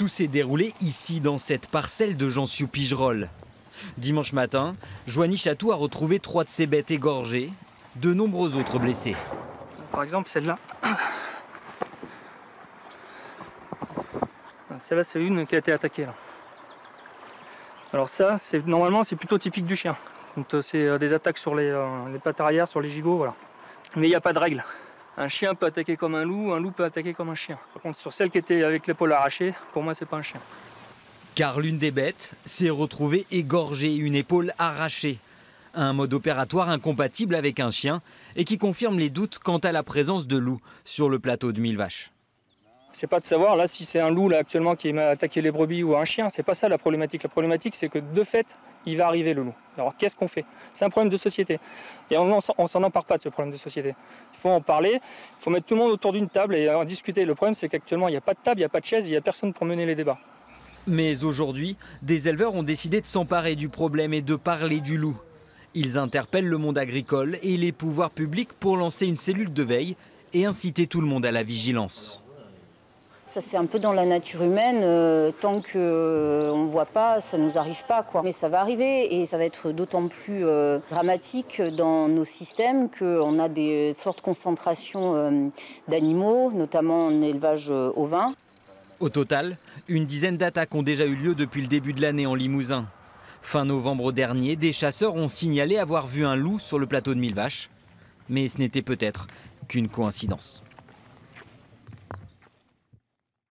Tout s'est déroulé ici, dans cette parcelle de Jean-Siou-Pigerolles. Dimanche matin, Joanie Chatou a retrouvé 3 de ses bêtes égorgées, de nombreux autres blessés. Par exemple, celle-là. Celle-là, c'est une qui a été attaquée. Là. Alors ça, normalement, c'est plutôt typique du chien. C'est des attaques sur les pattes arrière, sur les gigots, voilà. Mais il n'y a pas de règle. Un chien peut attaquer comme un loup peut attaquer comme un chien. Par contre, sur celle qui était avec l'épaule arrachée, pour moi, c'est pas un chien. Car l'une des bêtes s'est retrouvée égorgée, une épaule arrachée. Un mode opératoire incompatible avec un chien et qui confirme les doutes quant à la présence de loups sur le plateau de Millevaches. C'est pas de savoir là si c'est un loup là actuellement qui m'a attaqué les brebis ou un chien, c'est pas ça la problématique. La problématique c'est que de fait, il va arriver le loup. Alors qu'est-ce qu'on fait? C'est un problème de société. Et on s'en empare pas de ce problème de société. Il faut en parler, il faut mettre tout le monde autour d'une table et en discuter. Le problème c'est qu'actuellement il n'y a pas de table, il n'y a pas de chaise, il n'y a personne pour mener les débats. Mais aujourd'hui, des éleveurs ont décidé de s'emparer du problème et de parler du loup. Ils interpellent le monde agricole et les pouvoirs publics pour lancer une cellule de veille et inciter tout le monde à la vigilance. Ça c'est un peu dans la nature humaine, tant qu'on ne voit pas, ça ne nous arrive pas, quoi. Mais ça va arriver et ça va être d'autant plus dramatique dans nos systèmes qu'on a des fortes concentrations d'animaux, notamment en élevage ovin. Au total, une dizaine d'attaques ont déjà eu lieu depuis le début de l'année en Limousin. Fin novembre dernier, des chasseurs ont signalé avoir vu un loup sur le plateau de Millevaches. Mais ce n'était peut-être qu'une coïncidence.